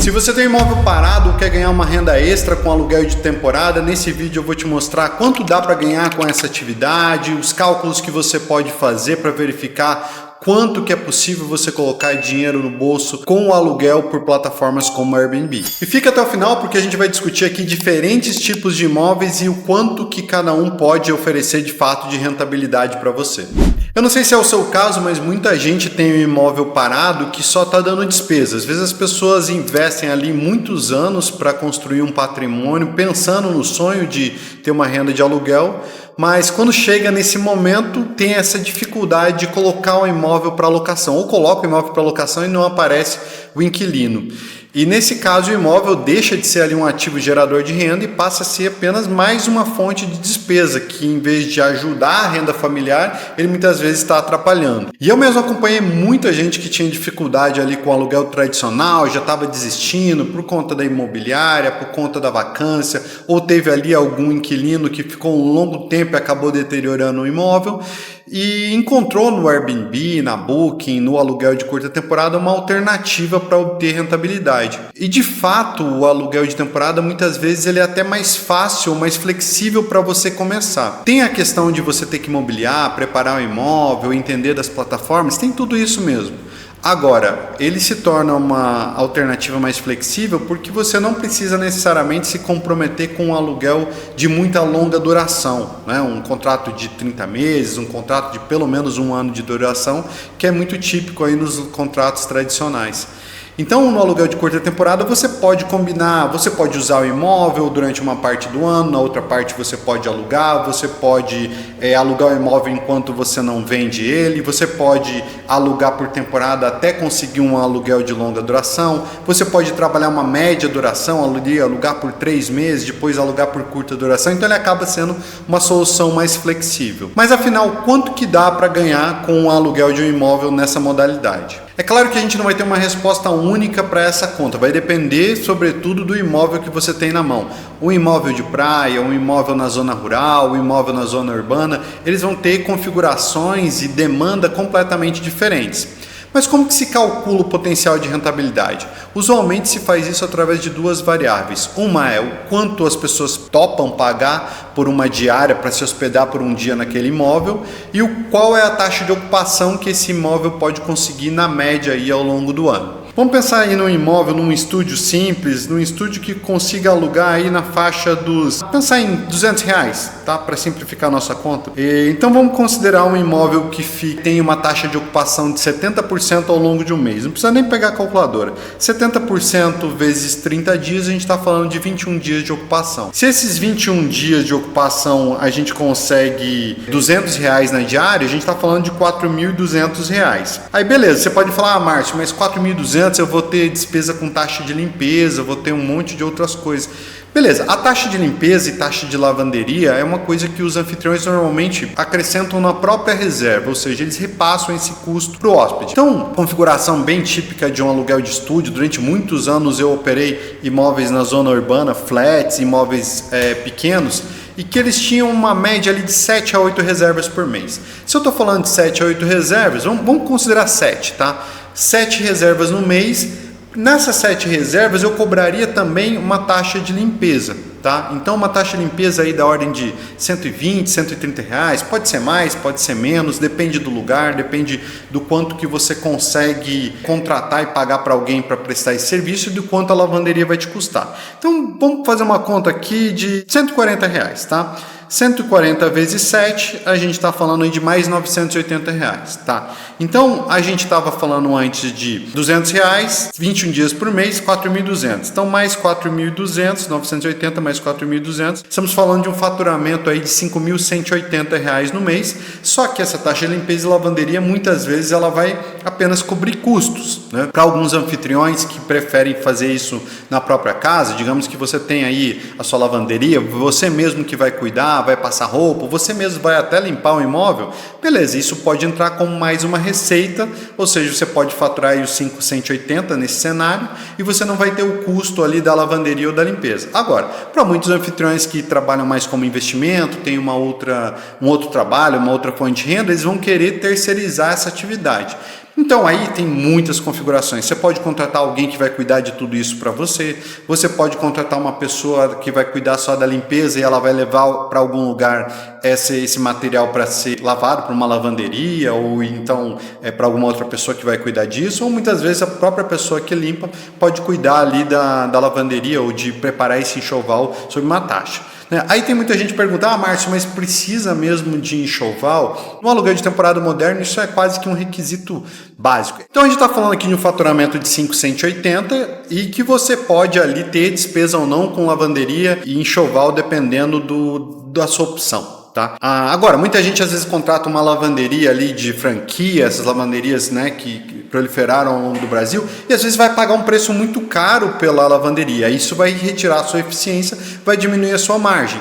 Se você tem um imóvel parado ou quer ganhar uma renda extra com aluguel de temporada, nesse vídeo eu vou te mostrar quanto dá para ganhar com essa atividade, os cálculos que você pode fazer para verificar quanto que é possível você colocar dinheiro no bolso com o aluguel por plataformas como Airbnb. E fica até o final porque a gente vai discutir aqui diferentes tipos de imóveis e o quanto que cada um pode oferecer de fato de rentabilidade para você. Eu não sei se é o seu caso, mas muita gente tem um imóvel parado que só está dando despesa. Às vezes as pessoas investem ali muitos anos para construir um patrimônio, pensando no sonho de ter uma renda de aluguel, mas quando chega nesse momento tem essa dificuldade de colocar o imóvel para locação, ou coloca o imóvel para locação e não aparece o inquilino. E nesse caso o imóvel deixa de ser ali um ativo gerador de renda e passa a ser apenas mais uma fonte de despesa, que em vez de ajudar a renda familiar, ele muitas vezes está atrapalhando. E eu mesmo acompanhei muita gente que tinha dificuldade ali com o aluguel tradicional, já estava desistindo por conta da imobiliária, por conta da vacância, ou teve ali algum inquilino que ficou um longo tempo e acabou deteriorando o imóvel, e encontrou no Airbnb, na Booking, no aluguel de curta temporada uma alternativa para obter rentabilidade. E de fato o aluguel de temporada muitas vezes ele é até mais fácil, mais flexível para você começar. Tem a questão de você ter que mobiliar, preparar o imóvel, entender das plataformas, tem tudo isso mesmo. Agora, ele se torna uma alternativa mais flexível porque você não precisa necessariamente se comprometer com um aluguel de muita longa duração, né? Um contrato de 30 meses, um contrato de pelo menos um ano de duração, que é muito típico aí nos contratos tradicionais. Então, no aluguel de curta temporada, você pode combinar, você pode usar o imóvel durante uma parte do ano, na outra parte você pode alugar, você pode alugar o imóvel enquanto você não vende ele, você pode alugar por temporada até conseguir um aluguel de longa duração, você pode trabalhar uma média duração, alugar por 3 meses, depois alugar por curta duração, então ele acaba sendo uma solução mais flexível. Mas afinal, quanto que dá para ganhar com o aluguel de um imóvel nessa modalidade? É claro que a gente não vai ter uma resposta única para essa conta, vai depender sobretudo do imóvel que você tem na mão. Um imóvel de praia, um imóvel na zona rural, um imóvel na zona urbana, eles vão ter configurações e demanda completamente diferentes. Mas como que se calcula o potencial de rentabilidade? Usualmente se faz isso através de duas variáveis. Uma é o quanto as pessoas topam pagar por uma diária para se hospedar por um dia naquele imóvel e qual é a taxa de ocupação que esse imóvel pode conseguir na média aí ao longo do ano. Vamos pensar aí num imóvel, num estúdio simples, num estúdio que consiga alugar aí na faixa dos... Pensar em R$200, tá? Para simplificar a nossa conta. Então vamos considerar um imóvel que tem uma taxa de ocupação de 70% ao longo de um mês. Não precisa nem pegar a calculadora. 70% vezes 30 dias, a gente está falando de 21 dias de ocupação. Se esses 21 dias de ocupação a gente consegue R$200 na diária, a gente está falando de R$4.200. Aí beleza, você pode falar, Márcio, mas R$4.200 eu vou ter despesa com taxa de limpeza, vou ter um monte de outras coisas. Beleza, a taxa de limpeza e taxa de lavanderia é uma coisa que os anfitriões normalmente acrescentam na própria reserva, ou seja, eles repassam esse custo para o hóspede. Então, configuração bem típica de um aluguel de estúdio, durante muitos anos eu operei imóveis na zona urbana, flats, imóveis pequenos, e que eles tinham uma média ali de 7 a 8 reservas por mês. Se eu estou falando de 7 a 8 reservas, vamos considerar 7, tá? 7 reservas no mês. Nessas 7 reservas eu cobraria também uma taxa de limpeza, tá? Então uma taxa de limpeza aí da ordem de R$120, R$130, pode ser mais, pode ser menos, depende do lugar, depende do quanto que você consegue contratar e pagar para alguém para prestar esse serviço e do quanto a lavanderia vai te custar. Então vamos fazer uma conta aqui de R$140, tá? 140 vezes 7, a gente está falando aí de mais R$980, tá? Então, a gente estava falando antes de R$200, 21 dias por mês, 4.200. Então, mais 4.200, 980 mais 4.200, estamos falando de um faturamento aí de R$5.180 no mês, só que essa taxa de limpeza e lavanderia, muitas vezes, ela vai apenas cobrir custos, né? Para alguns anfitriões que preferem fazer isso na própria casa, digamos que você tem aí a sua lavanderia, você mesmo que vai cuidar, vai passar roupa, você mesmo vai até limpar o imóvel, beleza, isso pode entrar como mais uma receita, ou seja, você pode faturar aí os 5.180 nesse cenário e você não vai ter o custo ali da lavanderia ou da limpeza. Agora, para muitos anfitriões que trabalham mais como investimento, tem um outro trabalho, uma outra fonte de renda, eles vão querer terceirizar essa atividade. Então aí tem muitas configurações. Você pode contratar alguém que vai cuidar de tudo isso para você. Você pode contratar uma pessoa que vai cuidar só da limpeza e ela vai levar para algum lugar esse material para ser lavado para uma lavanderia, ou então para alguma outra pessoa que vai cuidar disso, ou muitas vezes a própria pessoa que limpa pode cuidar ali da lavanderia ou de preparar esse enxoval sob uma taxa. Aí tem muita gente perguntando, Márcio, mas precisa mesmo de enxoval? No aluguel de temporada moderno, isso é quase que um requisito básico. Então a gente está falando aqui de um faturamento de 580 e que você pode ali ter despesa ou não com lavanderia e enxoval dependendo da sua opção. Tá? Agora, muita gente às vezes contrata uma lavanderia ali de franquia, essas lavanderias, né, que proliferaram ao longo do Brasil, e às vezes vai pagar um preço muito caro pela lavanderia. Isso vai retirar a sua eficiência, vai diminuir a sua margem.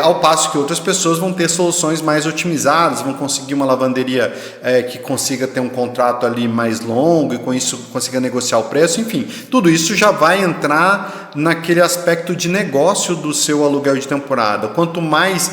Ao passo que outras pessoas vão ter soluções mais otimizadas, vão conseguir uma lavanderia que consiga ter um contrato ali mais longo e com isso consiga negociar o preço, enfim, tudo isso já vai entrar naquele aspecto de negócio do seu aluguel de temporada. Quanto mais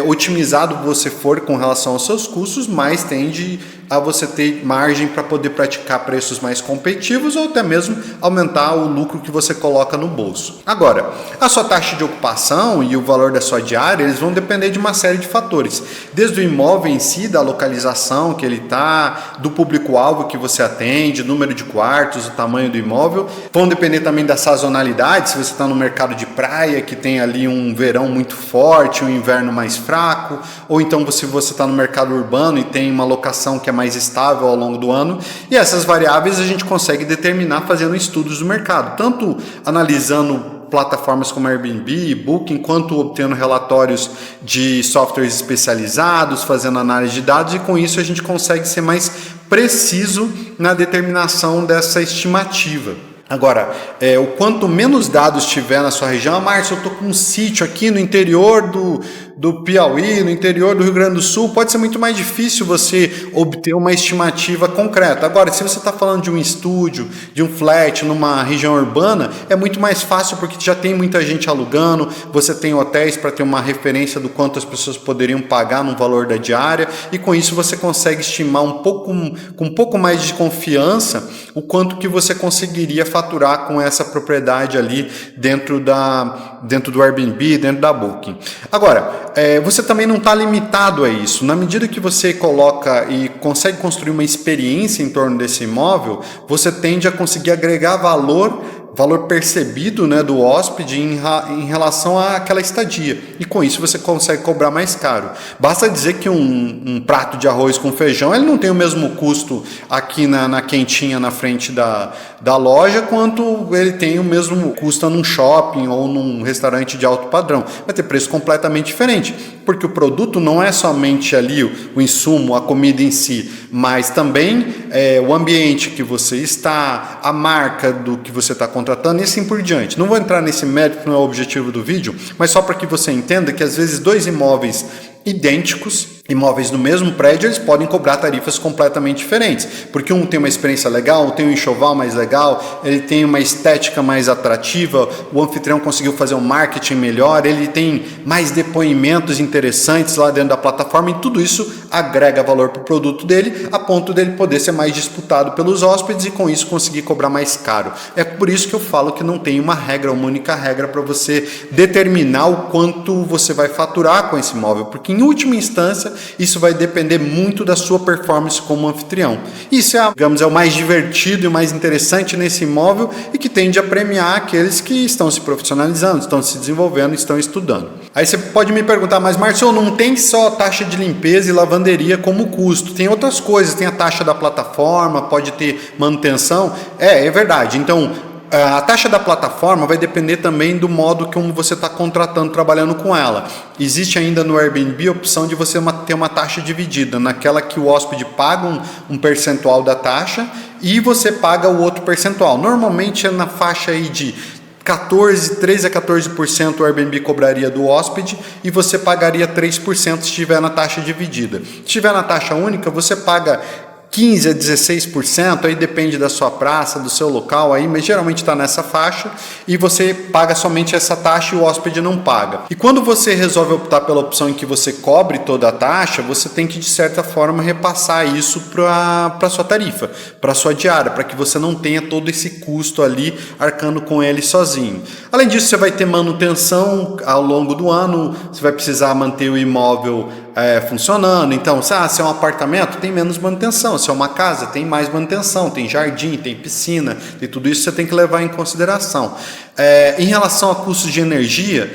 otimizado você for com relação aos seus custos, mais tende a você ter margem para poder praticar preços mais competitivos ou até mesmo aumentar o lucro que você coloca no bolso. Agora, a sua taxa de ocupação e o valor da sua diária, eles vão depender de uma série de fatores, desde o imóvel em si, da localização que ele está, do público-alvo que você atende, número de quartos, o tamanho do imóvel, vão depender também da sazonalidade, se você está no mercado de praia, que tem ali um verão muito forte, um inverno mais fraco, ou então se você está no mercado urbano e tem uma locação que é mais estável ao longo do ano, e essas variáveis a gente consegue determinar fazendo estudos do mercado, tanto analisando plataformas como Airbnb, Booking, quanto obtendo relatórios de softwares especializados, fazendo análise de dados, e com isso a gente consegue ser mais preciso na determinação dessa estimativa. Agora, o quanto menos dados tiver na sua região, Márcio, eu estou com um sítio aqui no interior do Piauí, no interior do Rio Grande do Sul, pode ser muito mais difícil você obter uma estimativa concreta. Agora, se você está falando de um estúdio, de um flat numa região urbana, é muito mais fácil porque já tem muita gente alugando, você tem hotéis para ter uma referência do quanto as pessoas poderiam pagar no valor da diária, e com isso você consegue estimar com um pouco mais de confiança o quanto que você conseguiria faturar com essa propriedade ali dentro do Airbnb, dentro da Booking. Agora, você também não está limitado a isso. Na medida que você coloca e consegue construir uma experiência em torno desse imóvel, você tende a conseguir agregar valor percebido, né, do hóspede em relação àquela estadia. E com isso você consegue cobrar mais caro. Basta dizer que um prato de arroz com feijão ele não tem o mesmo custo aqui na quentinha na frente da loja quanto ele tem o mesmo custo num shopping ou num restaurante de alto padrão. Vai ter preço completamente diferente, porque o produto não é somente ali o insumo, a comida em si, mas também o ambiente que você está, a marca do que você está contratando e assim por diante. Não vou entrar nesse mérito, não é o objetivo do vídeo, mas só para que você entenda que às vezes dois imóveis idênticos, imóveis no mesmo prédio, eles podem cobrar tarifas completamente diferentes, porque um tem uma experiência legal, tem um enxoval mais legal, ele tem uma estética mais atrativa, o anfitrião conseguiu fazer um marketing melhor, ele tem mais depoimentos interessantes lá dentro da plataforma, e tudo isso agrega valor para o produto dele, a ponto dele poder ser mais disputado pelos hóspedes e com isso conseguir cobrar mais caro. É por isso que eu falo que não tem uma única regra para você determinar o quanto você vai faturar com esse imóvel, porque em última instância isso vai depender muito da sua performance como anfitrião. Isso é o mais divertido e o mais interessante nesse imóvel e que tende a premiar aqueles que estão se profissionalizando, estão se desenvolvendo, estão estudando. Aí você pode me perguntar, mas Márcio, não tem só taxa de limpeza e lavanderia como custo, tem outras coisas, tem a taxa da plataforma, pode ter manutenção, é verdade. Então, a taxa da plataforma vai depender também do modo como você está contratando, trabalhando com ela. Existe ainda no Airbnb a opção de você ter uma taxa dividida, naquela que o hóspede paga um percentual da taxa e você paga o outro percentual. Normalmente é na faixa aí de 13 a 14% o Airbnb cobraria do hóspede e você pagaria 3% se estiver na taxa dividida. Se estiver na taxa única, você paga 15 a 16%, aí depende da sua praça, do seu local aí, mas geralmente está nessa faixa e você paga somente essa taxa e o hóspede não paga. E quando você resolve optar pela opção em que você cobre toda a taxa, você tem que de certa forma repassar isso para a sua tarifa, para a sua diária, para que você não tenha todo esse custo ali arcando com ele sozinho. Além disso, você vai ter manutenção ao longo do ano, você vai precisar manter o imóvel funcionando. Então, se é um apartamento, tem menos manutenção. Se é uma casa, tem mais manutenção, tem jardim, tem piscina, tem tudo isso você tem que levar em consideração. Em relação a custos de energia,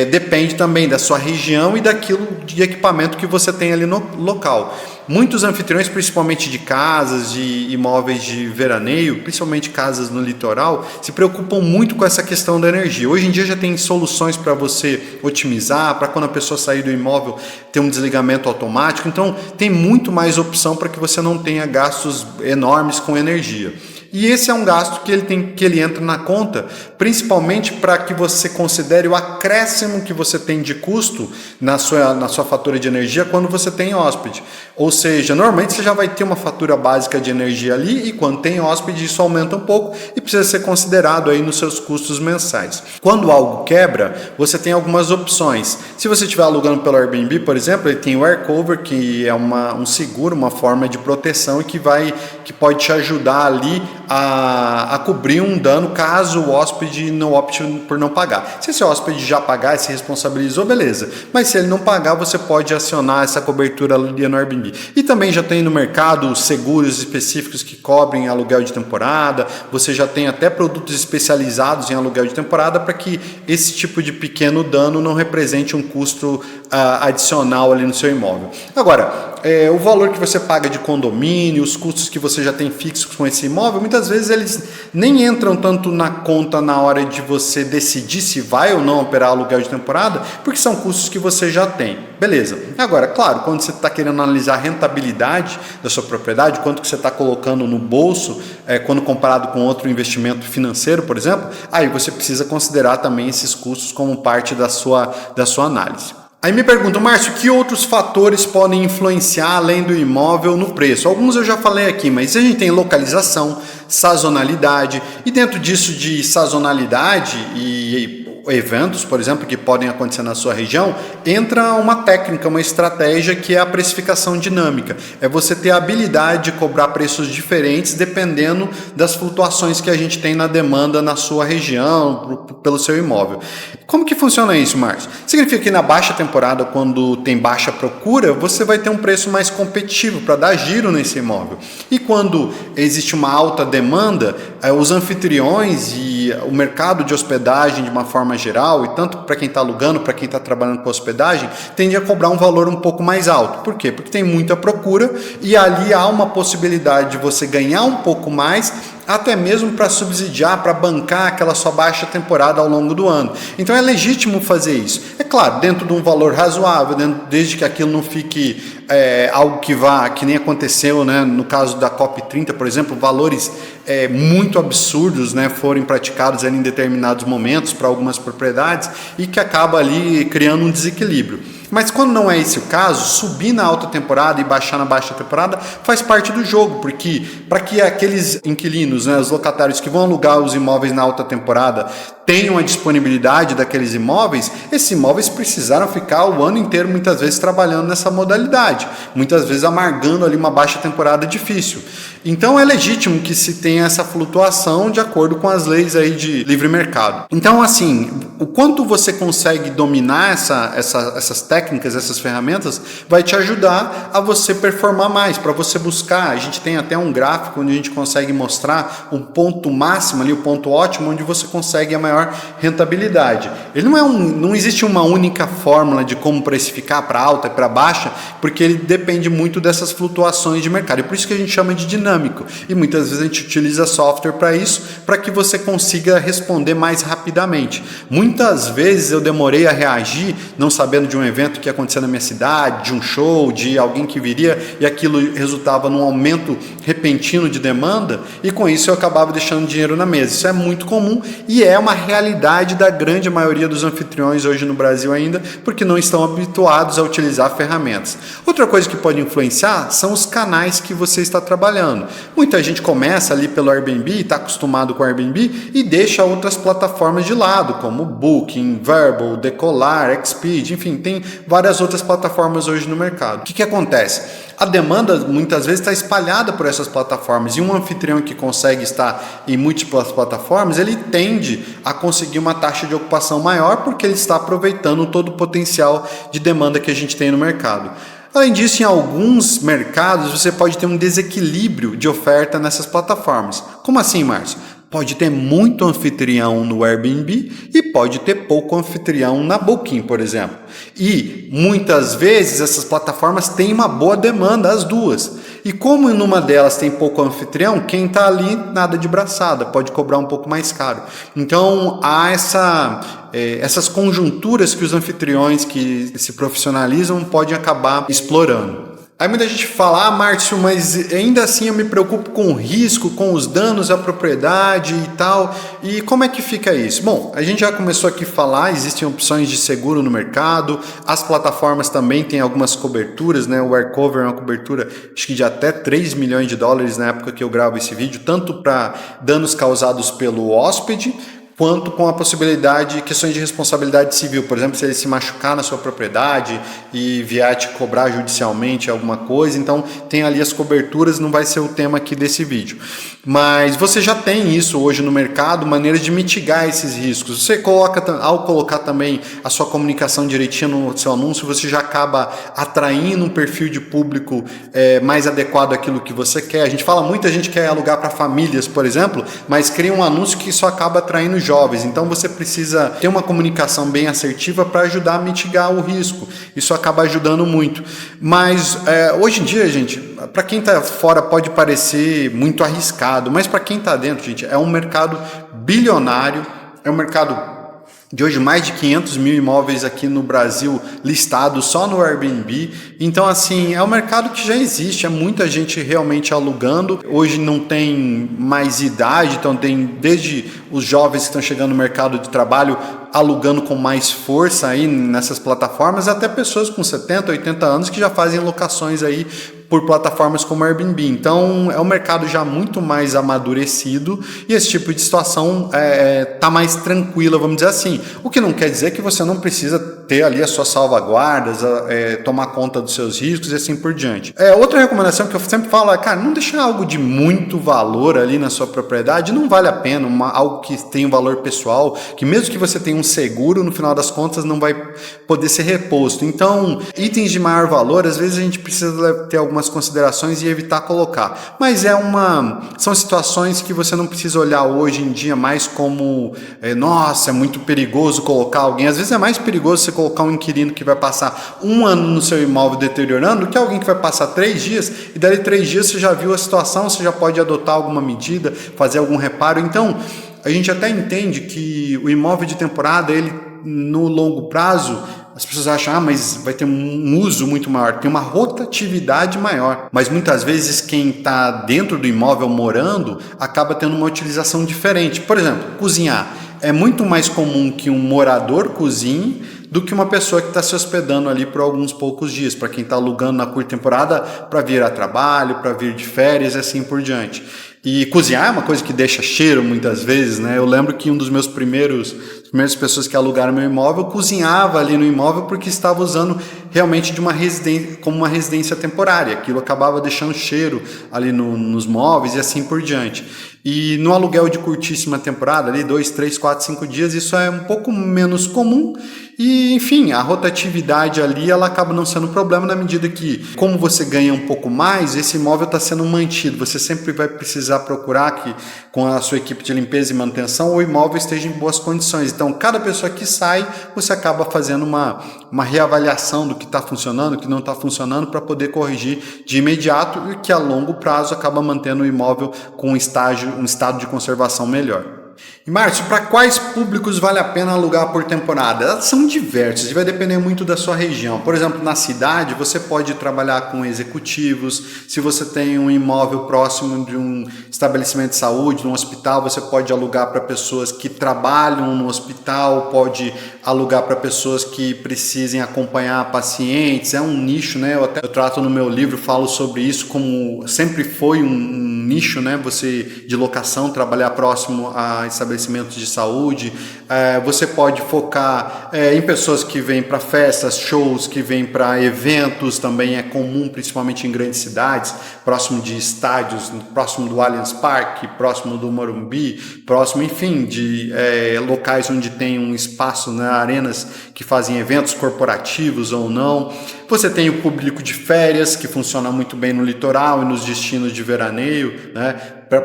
depende também da sua região e daquilo de equipamento que você tem ali no local. Muitos anfitriões, principalmente de casas, de imóveis de veraneio, principalmente casas no litoral, se preocupam muito com essa questão da energia. Hoje em dia já tem soluções para você otimizar, para quando a pessoa sair do imóvel ter um desligamento automático. Então tem muito mais opção para que você não tenha gastos enormes com energia. E esse é um gasto que ele entra na conta, principalmente para que você considere o acréscimo que você tem de custo na sua fatura de energia quando você tem hóspede. Ou seja, normalmente você já vai ter uma fatura básica de energia ali e quando tem hóspede isso aumenta um pouco e precisa ser considerado aí nos seus custos mensais. Quando algo quebra, você tem algumas opções. Se você estiver alugando pelo Airbnb, por exemplo, ele tem o Air Cover, que é um seguro, uma forma de proteção e que pode te ajudar ali a cobrir um dano caso o hóspede não opte por não pagar. Se esse hóspede já pagar e se responsabilizou, beleza. Mas se ele não pagar, você pode acionar essa cobertura ali no Airbnb. E também já tem no mercado seguros específicos que cobrem aluguel de temporada. Você já tem até produtos especializados em aluguel de temporada para que esse tipo de pequeno dano não represente um custo adicional ali no seu imóvel. Agora, o valor que você paga de condomínio, os custos que você já tem fixos com esse imóvel, muitas vezes eles nem entram tanto na conta na hora de você decidir se vai ou não operar aluguel de temporada, porque são custos que você já tem. Beleza. Agora, claro, quando você está querendo analisar a rentabilidade da sua propriedade, quanto que você está colocando no bolso, quando comparado com outro investimento financeiro, por exemplo, aí você precisa considerar também esses custos como parte da sua análise. Aí me perguntam, Márcio, que outros fatores podem influenciar além do imóvel no preço? Alguns eu já falei aqui, mas a gente tem localização, sazonalidade, e dentro disso de sazonalidade e eventos, por exemplo, que podem acontecer na sua região, entra uma técnica, uma estratégia que é a precificação dinâmica. É você ter a habilidade de cobrar preços diferentes dependendo das flutuações que a gente tem na demanda na sua região, pelo seu imóvel. Como que funciona isso, Márcio? Significa que na baixa temporada, quando tem baixa procura, você vai ter um preço mais competitivo para dar giro nesse imóvel. E quando existe uma alta demanda, os anfitriões e o mercado de hospedagem de uma forma geral, e tanto para quem está alugando, para quem está trabalhando com hospedagem, tende a cobrar um valor um pouco mais alto. Por quê? Porque tem muita procura e ali há uma possibilidade de você ganhar um pouco mais, até mesmo para subsidiar, para bancar aquela sua baixa temporada ao longo do ano. Então é legítimo fazer isso. É claro, dentro de um valor razoável, desde que aquilo não fique algo que nem aconteceu, né, no caso da COP30, por exemplo, valores muito absurdos, né, forem praticados ali em determinados momentos para algumas propriedades e que acaba ali criando um desequilíbrio. Mas quando não é esse o caso, subir na alta temporada e baixar na baixa temporada faz parte do jogo, porque para que aqueles inquilinos, né, os locatários que vão alugar os imóveis na alta temporada tenham a disponibilidade daqueles imóveis, esses imóveis precisaram ficar o ano inteiro muitas vezes trabalhando nessa modalidade, muitas vezes amargando ali uma baixa temporada difícil. Então é legítimo que se tenha essa flutuação de acordo com as leis aí de livre mercado. Então assim, o quanto você consegue dominar essas técnicas, essas ferramentas, vai te ajudar a você performar mais, para você buscar. A gente tem até um gráfico onde a gente consegue mostrar o ponto máximo ali, o ponto ótimo, onde você consegue a maior rentabilidade. Ele não existe uma única fórmula de como precificar para alta e para baixa, porque ele depende muito dessas flutuações de mercado. E por isso que a gente chama de dinâmico. E muitas vezes a gente utiliza software para isso, para que você consiga responder mais rapidamente. Muitas vezes eu demorei a reagir, não sabendo de um evento evento que ia acontecer na minha cidade, de um show, de alguém que viria, e aquilo resultava num aumento repentino de demanda, e com isso eu acabava deixando dinheiro na mesa. Isso é muito comum e é uma realidade da grande maioria dos anfitriões hoje no Brasil ainda, porque não estão habituados a utilizar ferramentas. Outra coisa que pode influenciar são os canais que você está trabalhando. Muita gente começa ali pelo Airbnb, está acostumado com o Airbnb e deixa outras plataformas de lado, como Booking, Vrbo, Decolar, Expedia, enfim, tem várias outras plataformas hoje no mercado. O que acontece? A demanda muitas vezes está espalhada por essas plataformas, e um anfitrião que consegue estar em múltiplas plataformas, ele tende a conseguir uma taxa de ocupação maior, porque ele está aproveitando todo o potencial de demanda que a gente tem no mercado. Além disso, em alguns mercados você pode ter um desequilíbrio de oferta nessas plataformas. Como assim, Márcio? Pode ter muito anfitrião no Airbnb e pode ter pouco anfitrião na Booking, por exemplo. E muitas vezes essas plataformas têm uma boa demanda, as duas. E como numa delas tem pouco anfitrião, quem está ali nada de braçada, pode cobrar um pouco mais caro. Então há essas conjunturas que os anfitriões que se profissionalizam podem acabar explorando. Aí muita gente fala, Márcio, mas ainda assim eu me preocupo com o risco, com os danos à propriedade e tal. E como é que fica isso? Bom, a gente já começou aqui a falar, existem opções de seguro no mercado, as plataformas também têm algumas coberturas, né? O AirCover é uma cobertura, acho que de até 3 milhões de dólares na época que eu gravo esse vídeo, tanto para danos causados pelo hóspede, quanto com a possibilidade de questões de responsabilidade civil. Por exemplo, se ele se machucar na sua propriedade e vier te cobrar judicialmente alguma coisa, então tem ali as coberturas, não vai ser o tema aqui desse vídeo. Mas você já tem isso hoje no mercado, maneiras de mitigar esses riscos. Você coloca, ao colocar também a sua comunicação direitinho no seu anúncio, você já acaba atraindo um perfil de público mais adequado àquilo que você quer. A gente fala, muita gente quer alugar para famílias, por exemplo, mas cria um anúncio que só acaba atraindo jovens. Então você precisa ter uma comunicação bem assertiva para ajudar a mitigar o risco. Isso acaba ajudando muito. Mas hoje em dia, gente, para quem está fora pode parecer muito arriscado, mas para quem está dentro, gente, é um mercado bilionário, é um mercado de hoje mais de 500 mil imóveis aqui no Brasil listados só no Airbnb. Então assim, é um mercado que já existe, é muita gente realmente alugando. Hoje não tem mais idade, então tem desde os jovens que estão chegando no mercado de trabalho alugando com mais força aí nessas plataformas, até pessoas com 70, 80 anos que já fazem locações aí por plataformas como Airbnb. Então é um mercado já muito mais amadurecido e esse tipo de situação tá mais tranquila, vamos dizer assim. O que não quer dizer que você não precisa ter ali as suas salvaguardas, tomar conta dos seus riscos e assim por diante. Outra recomendação que eu sempre falo é, cara, não deixar algo de muito valor ali na sua propriedade, não vale a pena, algo que tem um valor pessoal, que mesmo que você tenha um seguro, no final das contas não vai poder ser reposto. Então, itens de maior valor, às vezes a gente precisa ter algumas considerações e evitar colocar. Mas são situações que você não precisa olhar hoje em dia mais como, nossa, é muito perigoso colocar alguém. Às vezes é mais perigoso você colocar um inquilino que vai passar 1 ano no seu imóvel deteriorando do que alguém que vai passar 3 dias e dali 3 dias você já viu a situação, você já pode adotar alguma medida, fazer algum reparo. Então, a gente até entende que o imóvel de temporada, ele no longo prazo, as pessoas acham, mas vai ter um uso muito maior, tem uma rotatividade maior. Mas muitas vezes quem está dentro do imóvel morando acaba tendo uma utilização diferente. Por exemplo, cozinhar. É muito mais comum que um morador cozinhe do que uma pessoa que está se hospedando ali por alguns poucos dias, para quem está alugando na curta temporada para vir a trabalho, para vir de férias e assim por diante. E cozinhar é uma coisa que deixa cheiro muitas vezes, né? Eu lembro que um dos meus primeiras pessoas que alugaram meu imóvel cozinhava ali no imóvel porque estava usando realmente como uma residência temporária. Aquilo acabava deixando cheiro ali nos móveis e assim por diante. E no aluguel de curtíssima temporada, ali 2, 3, 4, 5 dias, isso é um pouco menos comum. E, enfim, a rotatividade ali, ela acaba não sendo um problema na medida que, como você ganha um pouco mais, esse imóvel está sendo mantido. Você sempre vai precisar procurar que, com a sua equipe de limpeza e manutenção, o imóvel esteja em boas condições. Então, cada pessoa que sai, você acaba fazendo uma reavaliação do que está funcionando, do que não está funcionando, para poder corrigir de imediato e que, a longo prazo, acaba mantendo o imóvel com um estado de conservação melhor. E Márcio, para quais públicos vale a pena alugar por temporada? Elas são diversas e vai depender muito da sua região. Por exemplo, na cidade você pode trabalhar com executivos. Se você tem um imóvel próximo de um estabelecimento de saúde, de um hospital, você pode alugar para pessoas que trabalham no hospital, pode alugar para pessoas que precisem acompanhar pacientes. É um nicho, né? Eu trato no meu livro, falo sobre isso como sempre foi um nicho, né? Você de locação, trabalhar próximo a estabelecimentos de saúde. Você pode focar em pessoas que vêm para festas, shows, que vêm para eventos, também é comum, principalmente em grandes cidades, próximo de estádios, próximo do Allianz Parque, próximo do Morumbi, próximo, enfim, de locais onde tem um espaço, né, arenas que fazem eventos corporativos ou não. Você tem o público de férias, que funciona muito bem no litoral e nos destinos de veraneio, né?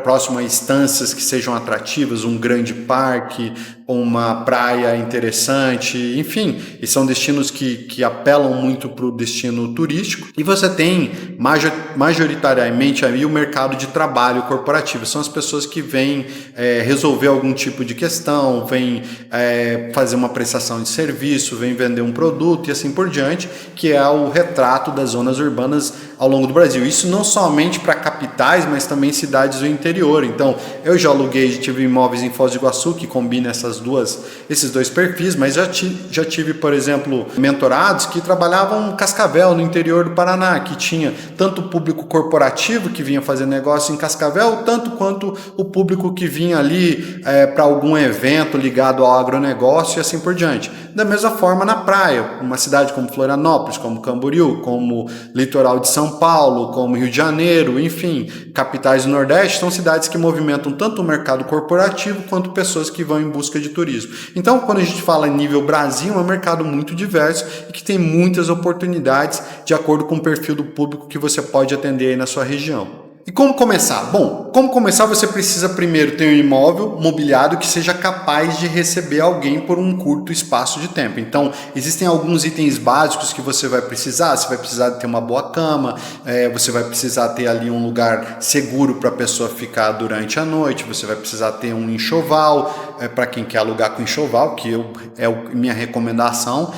Próximo a instâncias que sejam atrativas, um grande parque, uma praia interessante, enfim, e são destinos que apelam muito para o destino turístico. E você tem majoritariamente aí o mercado de trabalho corporativo, são as pessoas que vêm resolver algum tipo de questão, vêm fazer uma prestação de serviço, vêm vender um produto e assim por diante, que é o retrato das zonas urbanas ao longo do Brasil. Isso não somente para capitais, mas também cidades do interior. Então, eu já tive imóveis em Foz do Iguaçu que combina esses dois perfis, mas já tive, por exemplo, mentorados que trabalhavam em Cascavel, no interior do Paraná, que tinha tanto o público corporativo que vinha fazer negócio em Cascavel, tanto quanto o público que vinha ali para algum evento ligado ao agronegócio e assim por diante. Da mesma forma na praia, uma cidade como Florianópolis, como Camboriú, como litoral de São Paulo, como Rio de Janeiro, enfim, capitais do Nordeste, são cidades que movimentam tanto o mercado corporativo quanto pessoas que vão em busca de turismo. Então, quando a gente fala em nível Brasil, é um mercado muito diverso e que tem muitas oportunidades de acordo com o perfil do público que você pode atender aí na sua região. E como começar? Bom, como começar você precisa primeiro ter um imóvel mobiliado que seja capaz de receber alguém por um curto espaço de tempo. Então, existem alguns itens básicos que você vai precisar. Você vai precisar ter uma boa cama, você vai precisar ter ali um lugar seguro para a pessoa ficar durante a noite, você vai precisar ter um enxoval, para quem quer alugar com enxoval, que minha recomendação.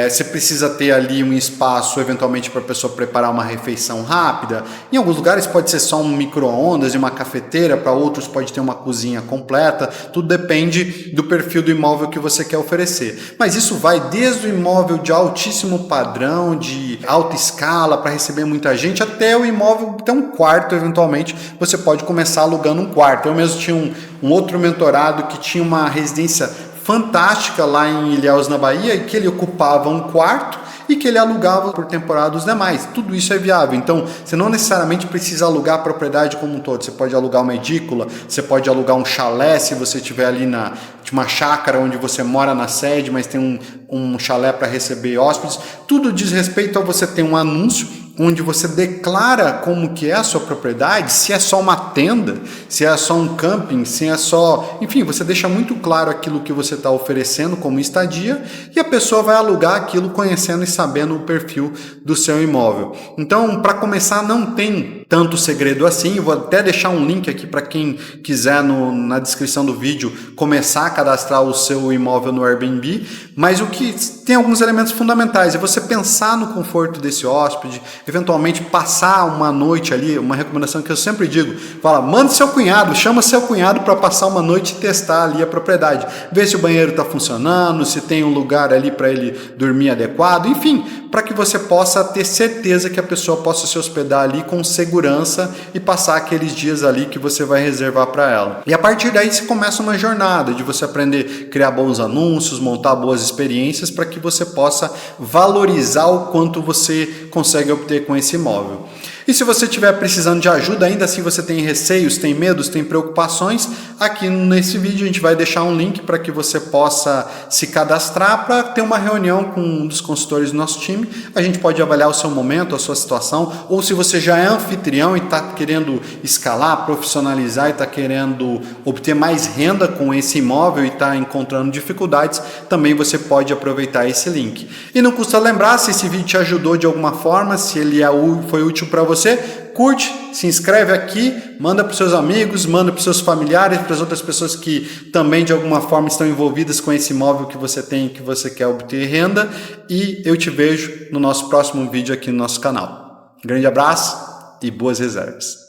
Você precisa ter ali um espaço, eventualmente, para a pessoa preparar uma refeição rápida. Em alguns lugares pode ser só um micro-ondas e uma cafeteira, para outros pode ter uma cozinha completa, tudo depende do perfil do imóvel que você quer oferecer. Mas isso vai desde o imóvel de altíssimo padrão, de alta escala, para receber muita gente, até o imóvel, até um quarto, eventualmente, você pode começar alugando um quarto. Eu mesmo tinha um outro mentorado que tinha uma residência fantástica lá em Ilhéus, na Bahia, e que ele ocupava um quarto e que ele alugava por temporada os demais. Tudo isso é viável. Então, você não necessariamente precisa alugar a propriedade como um todo. Você pode alugar uma edícula, você pode alugar um chalé, se você estiver ali de uma chácara onde você mora na sede, mas tem um chalé para receber hóspedes. Tudo diz respeito a você ter um anúncio onde você declara como que é a sua propriedade, se é só uma tenda, se é só um camping, se é só... Enfim, você deixa muito claro aquilo que você está oferecendo como estadia e a pessoa vai alugar aquilo conhecendo e sabendo o perfil do seu imóvel. Então, para começar, não tem tanto segredo assim. Eu vou até deixar um link aqui para quem quiser na descrição do vídeo começar a cadastrar o seu imóvel no Airbnb, mas o que tem alguns elementos fundamentais é você pensar no conforto desse hóspede, eventualmente passar uma noite ali. Uma recomendação que eu sempre digo, manda seu cunhado, chama seu cunhado para passar uma noite e testar ali a propriedade, ver se o banheiro está funcionando, se tem um lugar ali para ele dormir adequado, enfim, para que você possa ter certeza que a pessoa possa se hospedar ali com segurança e passar aqueles dias ali que você vai reservar para ela. E a partir daí você começa uma jornada de você aprender a criar bons anúncios, montar boas experiências para que você possa valorizar o quanto você consegue obter com esse imóvel. E se você estiver precisando de ajuda, ainda assim você tem receios, tem medos, tem preocupações, aqui nesse vídeo a gente vai deixar um link para que você possa se cadastrar para ter uma reunião com um dos consultores do nosso time. A gente pode avaliar o seu momento, a sua situação, ou se você já é anfitrião e está querendo escalar, profissionalizar e está querendo obter mais renda com esse imóvel e está encontrando dificuldades, também você pode aproveitar esse link. E não custa lembrar, se esse vídeo te ajudou de alguma forma, se ele foi útil para você, você, curte, se inscreve aqui, manda para os seus amigos, manda para os seus familiares, para as outras pessoas que também de alguma forma estão envolvidas com esse imóvel que você tem e que você quer obter renda. E eu te vejo no nosso próximo vídeo aqui no nosso canal. Um grande abraço e boas reservas.